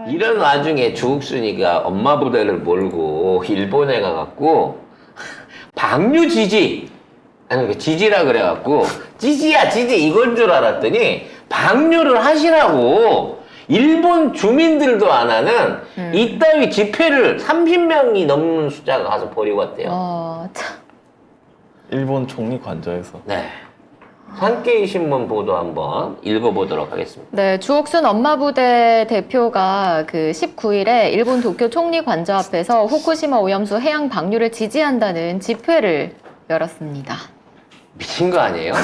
이런 와중에 주욱순이가 엄마 부대를 몰고 일본에 가갖고 방류 지지, 아니 지지라 그래갖고 지지야 지지 이건 줄 알았더니 방류를 하시라고 일본 주민들도 안 하는 이따위 집회를 30명이 넘는 숫자가 가서 벌이고 왔대요. 참. 일본 총리 관저에서. 네. 산케이 신문 보도 한번 읽어보도록 하겠습니다. 네, 주옥순 엄마부대 대표가 그 19일에 일본 도쿄 총리 관저 앞에서 후쿠시마 오염수 해양 방류를 지지한다는 집회를 열었습니다. 미친 거 아니에요?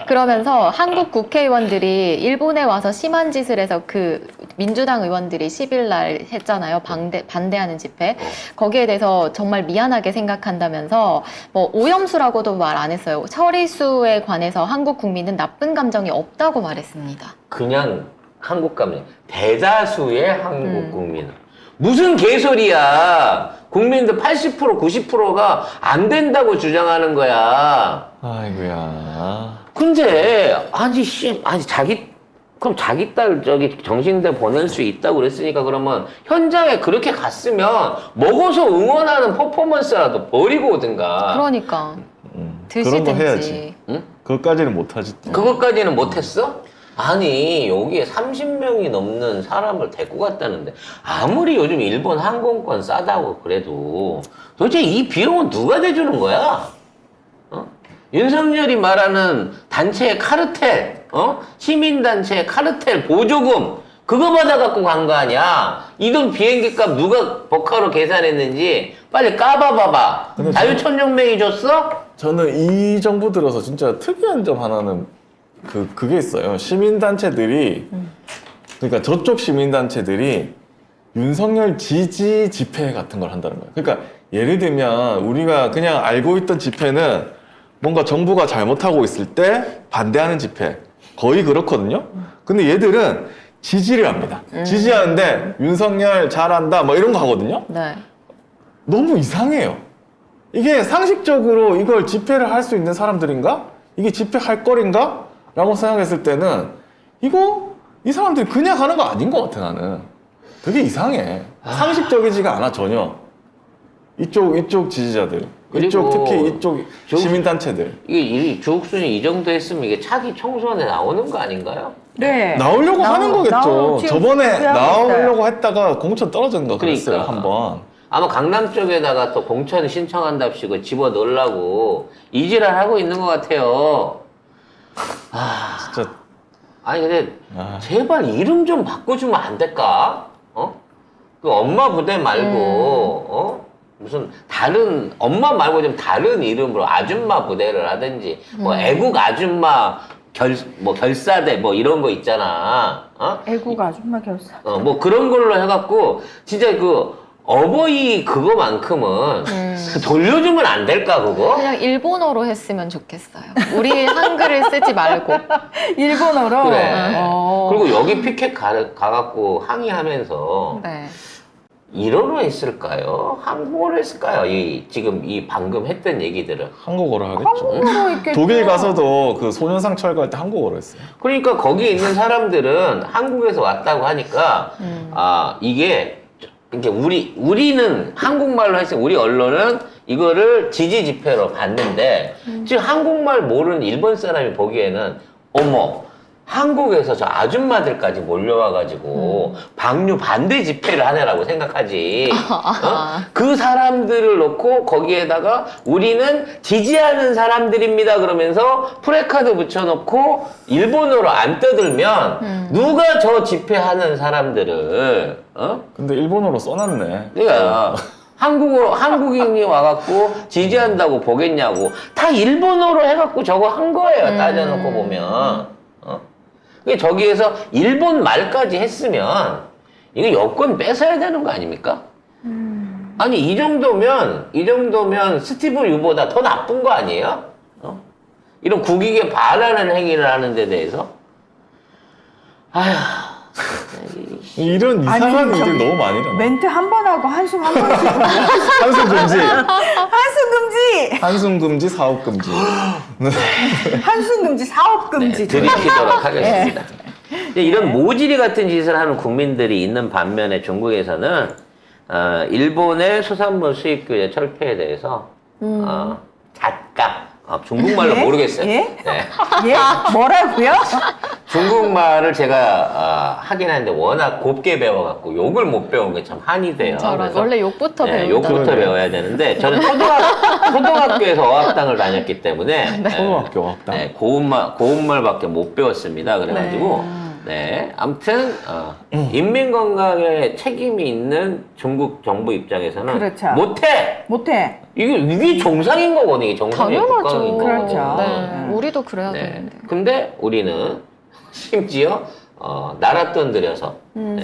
그러면서 한국 국회의원들이 일본에 와서 심한 짓을 해서 그 민주당 의원들이 10일 날 했잖아요. 반대하는 집회. 거기에 대해서 정말 미안하게 생각한다면서 뭐 오염수라고도 말 안 했어요. 처리수에 관해서 한국 국민은 나쁜 감정이 없다고 말했습니다. 그냥 한국 가면 대다수의 한국 국민은 무슨 개소리야. 국민들 80% 90%가 안 된다고 주장하는 거야. 아이고야. 근데 아니 그럼 자기 딸 저기 정신대 보낼 수 있다고 그랬으니까 그러면 현장에 그렇게 갔으면 먹어서 응원하는 퍼포먼스라도 버리고 오든가. 그러니까 그런 거 해야지. 드시든지. 응? 그것까지는 못하지. 그것까지는 못했어? 아니 여기에 30명이 넘는 사람을 데리고 갔다는데 아무리 요즘 일본 항공권 싸다고 그래도 도대체 이 비용은 누가 대주는 거야? 윤석열이 말하는 단체의 카르텔, 시민단체의 카르텔 보조금 그거 받아갖고 간 거 아니야? 이 돈 비행기값 누가 버카로 계산했는지 빨리 까봐봐봐. 자유천정명이 줬어? 저는 이 정부 들어서 진짜 특이한 점 하나는 그게 있어요. 시민단체들이 그러니까 저쪽 시민단체들이 윤석열 지지 집회 같은 걸 한다는 거예요. 그러니까 예를 들면 우리가 그냥 알고 있던 집회는 뭔가 정부가 잘못하고 있을 때 반대하는 집회 거의 그렇거든요. 근데 얘들은 지지를 합니다. 지지하는데 윤석열 잘한다 뭐 이런 거 하거든요. 네. 너무 이상해요. 이게 상식적으로 이걸 집회를 할 수 있는 사람들인가? 이게 집회할 거리인가? 라고 생각했을 때는 이 사람들이 그냥 하는 거 아닌 것 같아 나는. 되게 이상해. 상식적이지가 않아 전혀. 이쪽 지지자들. 이쪽 특히 이쪽 시민단체들. 이게 주옥순이 이 정도 했으면 이게 차기 총선에 나오는 거 아닌가요? 네. 나오려고 하는 거겠죠. 저번에 나오려고 있어요. 했다가 공천 떨어진 거 그랬어요 그러니까. 한번. 아마 강남 쪽에다가 또 공천 신청한답시고 집어넣으려고 이지랄 하고 있는 것 같아요. 진짜. 아니 근데 제발 이름 좀 바꿔주면 안 될까? 그 엄마 부대 말고 무슨 다른 엄마 말고 좀 다른 이름으로 아줌마 부대를 하든지 뭐 애국 아줌마 결사대 뭐 이런 거 있잖아. 애국 아줌마 결사. 뭐 그런 걸로 해갖고 진짜 그 어버이 그거만큼은 돌려주면 안 될까 그거? 그냥 일본어로 했으면 좋겠어요. 우리 한글을 쓰지 말고. 일본어로. 그래. 그리고 여기 피켓 가갖고 항의하면서 네. 일어로 했을까요? 한국어로 했을까요? 지금 방금 했던 얘기들은. 한국어로 하겠죠. 한국어로 있겠죠. 독일 가서도 그 소년상 철거할 때 한국어로 했어요. 그러니까 거기에 있는 사람들은 한국에서 왔다고 하니까 이게 우리는 한국말로 했으면 우리 언론은 이거를 지지 집회로 봤는데 지금 한국말 모르는 일본 사람이 보기에는 어머 한국에서 저 아줌마들까지 몰려와가지고 방류 반대 집회를 하느라고 생각하지. 그 사람들을 놓고 거기에다가 우리는 지지하는 사람들입니다 그러면서 프레카드 붙여놓고 일본어로 안 떠들면 누가 저 집회하는 사람들을 근데 일본어로 써놨네. 그러니까 한국인이 와갖고 지지한다고 보겠냐고. 다 일본어로 해갖고 저거 한 거예요 따져놓고 보면. 저기에서 일본 말까지 했으면 이거 여권 뺏어야 되는 거 아닙니까? 아니 이 정도면 스티브 유보다 더 나쁜 거 아니에요? 이런 국익에 반하는 행위를 하는 데 대해서 아휴 이런 이상한 아니, 일들 저기 너무 많이 일어나. 멘트 한 번 하고 한숨 한 번씩. 한숨 금지. 한숨 금지. 한숨 금지, 사업 금지. 한숨 금지, 사업 금지. 들이키도록 하겠습니다. 이제 이런 모지리 같은 짓을 하는 국민들이 있는 반면에 중국에서는 일본의 수산물 수입 규제 철폐에 대해서 작가 중국말로 예? 모르겠어요. 예? 네. 예? 뭐라고요? 중국말을 제가 하긴 하는데 워낙 곱게 배워갖고 욕을 못 배운 게 참 한이 돼요. 저런 그래서 원래 욕부터 네, 배운다. 욕부터 배워야 되는데 저는 초등학교에서 어학당을 다녔기 때문에 초등학교 어학당. 네, 고운말밖에 못 배웠습니다. 그래가지고 네, 아무튼 인민건강에 책임이 있는 중국 정부 입장에서는 그렇죠. 못해. 이게 정상인 거거든요. 이게 정상의 당연하죠. 국가인 거고. 그렇죠. 네, 우리도 그래야 네. 되는데. 근데 우리는 심지어 나랏돈 들여서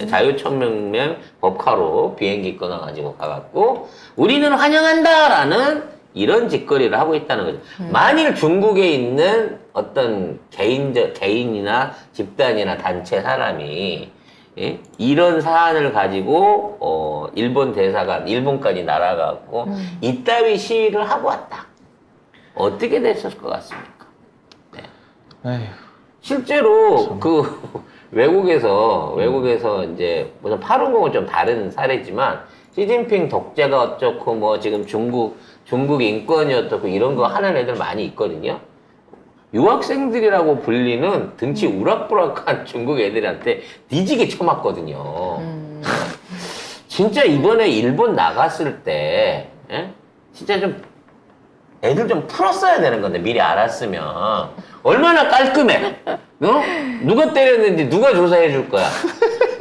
자유천명명 법카로 비행기 끊어가지고 가갖고 우리는 환영한다라는 이런 짓거리를 하고 있다는 거죠. 만일 중국에 있는 어떤 개인이나 집단이나 단체 사람이 예? 이런 사안을 가지고 일본 대사관 일본까지 날아가고 이따위 시위를 하고 왔다. 어떻게 됐을 것 같습니까? 에휴. 실제로 그 외국에서 이제 무슨 850은 좀 다른 사례지만 시진핑 독재가 어쩌고 뭐 지금 중국 인권이 어떻고 이런 거 하는 애들 많이 있거든요. 유학생들이라고 불리는 등치 우락부락한 중국 애들한테 뒤지게 쳐맞거든요. 진짜 이번에 일본 나갔을 때 예? 진짜 좀 애들 좀 풀었어야 되는 건데 미리 알았으면 얼마나 깔끔해. 누가 때렸는지 누가 조사해 줄 거야.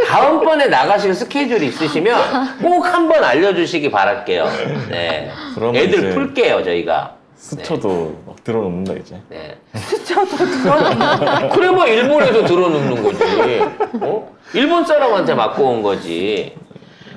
다음번에 나가실 스케줄이 있으시면 꼭 한번 알려주시기 바랄게요. 네. 그러면 애들 이제 풀게요 저희가. 스쳐도 막 들어놓는다 이제. 네. 저도 들어는 그래 뭐 일본에서 들어눕는 거지. 일본 사람한테 맞고 온 거지.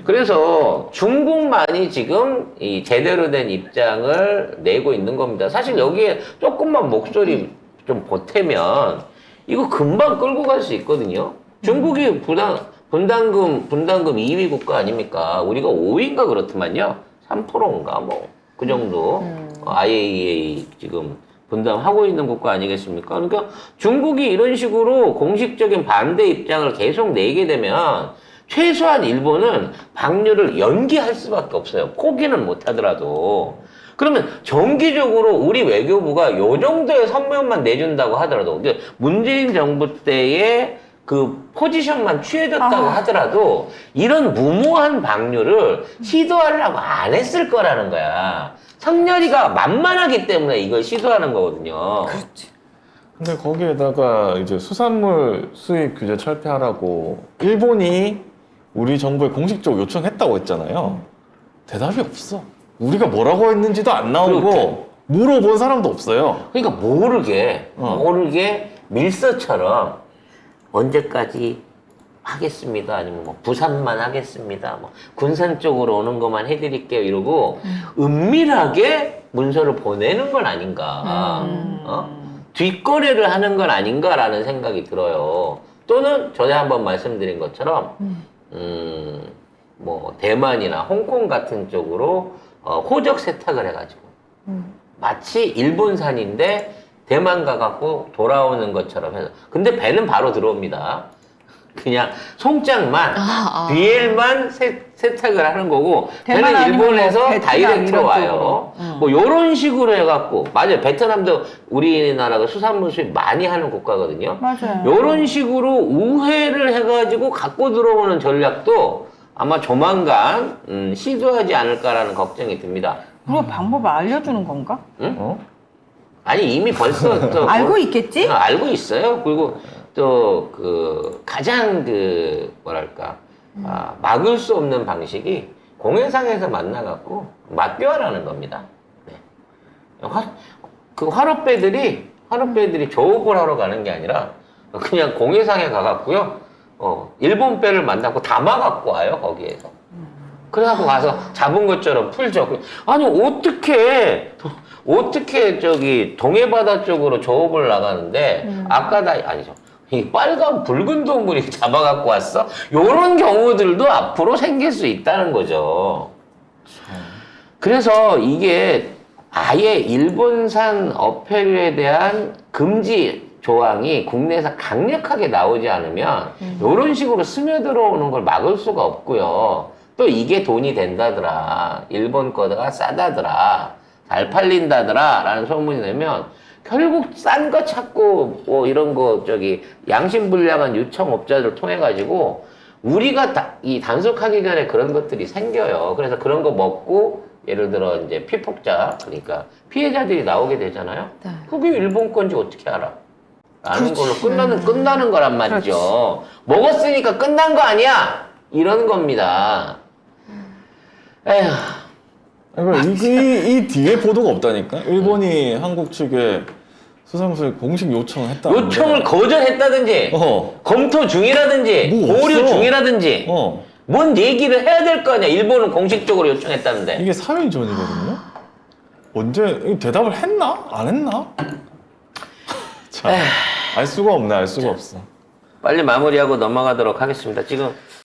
그래서 중국만이 지금 이 제대로 된 입장을 내고 있는 겁니다. 사실 여기에 조금만 목소리 좀 보태면 이거 금방 끌고 갈 수 있거든요. 중국이 분담금 2위 국가 아닙니까? 우리가 5위인가 그렇더만요. 3%인가 뭐 그 정도 IAEA 지금 분담하고 있는 국가 아니겠습니까? 그러니까 중국이 이런 식으로 공식적인 반대 입장을 계속 내게 되면 최소한 일본은 방류를 연기할 수밖에 없어요. 포기는 못하더라도. 그러면 정기적으로 우리 외교부가 요 정도의 선명만 내준다고 하더라도 문재인 정부 때의 그 포지션만 취해졌다고 하더라도 이런 무모한 방류를 시도하려고 안 했을 거라는 거야. 성렬이가 만만하기 때문에 이걸 시도하는 거거든요. 근데 거기에다가 이제 수산물 수입 규제 철폐하라고 일본이 우리 정부에 공식적으로 요청했다고 했잖아요. 대답이 없어. 우리가 뭐라고 했는지도 안 나오고 그렇게. 물어본 사람도 없어요. 그러니까 모르게 밀서처럼 언제까지 하겠습니다. 아니면 뭐 부산만 하겠습니다. 뭐 군산 쪽으로 오는 것만 해드릴게요. 이러고 은밀하게 문서를 보내는 건 아닌가. 뒷거래를 하는 건 아닌가라는 생각이 들어요. 또는 전에 한번 말씀드린 것처럼 뭐 대만이나 홍콩 같은 쪽으로 호적 세탁을 해가지고 마치 일본산인데 대만 가갖고 돌아오는 것처럼 해서 근데 배는 바로 들어옵니다. 그냥 송장만 BL만 세탁을 하는 거고 대만 배는 아니면 일본에서 뭐 베트남 다이렉트로 이런 와요. 쪽으로. 뭐 요런 식으로 해갖고 맞아요. 베트남도 우리나라가 수산물 수입 많이 하는 국가거든요. 맞아요. 요런 식으로 우회를 해가지고 갖고 들어오는 전략도 아마 조만간 시도하지 않을까라는 걱정이 듭니다. 그거 방법을 알려주는 건가? 아니 이미 벌써 또 알고 있겠지? 알고 있어요. 그리고 또 그 가장 그 뭐랄까 막을 수 없는 방식이 공해상에서 만나갖고 맞교환하는 겁니다. 네. 그 화롯배들이 조업을 하러 가는 게 아니라 그냥 공해상에 가갖고요. 일본 배를 만나고 담아갖고 와요 거기에서. 그래갖고 가서 잡은 것처럼 풀죠. 아니 어떻게 저기 동해바다 쪽으로 조업을 나가는데 아니죠. 이 빨간 붉은 동물이 잡아갖고 왔어? 요런 경우들도 앞으로 생길 수 있다는 거죠. 그래서 이게 아예 일본산 어패류에 대한 금지 조항이 국내에서 강력하게 나오지 않으면 이런 식으로 스며들어오는 걸 막을 수가 없고요. 또 이게 돈이 된다더라. 일본 거가 싸다더라. 잘 팔린다더라. 라는 소문이 내면 결국 싼 거 찾고 뭐 이런 거 저기 양심불량한 유청업자들 통해 가지고 우리가 이 단속하기 전에 그런 것들이 생겨요. 그래서 그런 거 먹고 예를 들어 이제 피폭자 그러니까 피해자들이 나오게 되잖아요. 네. 그게 일본 건지 어떻게 알아? 라는 걸로 끝나는 거란 말이죠. 먹었으니까 끝난 거 아니야? 이런 겁니다. 에휴. 그러니까 이 뒤에 보도가 없다니까. 일본이 한국 측에 수상소에 공식 요청을 했다. 요청을 거절했다든지, 검토 중이라든지, 뭐 보류 없어. 중이라든지, 뭔 얘기를 해야 될 거 아니야. 일본은 공식적으로 요청했다는데. 이게 4일 전이거든요. 언제 대답을 했나? 안 했나? 참, 알 수가 없네. 알 수가 없어. 빨리 마무리하고 넘어가도록 하겠습니다. 지금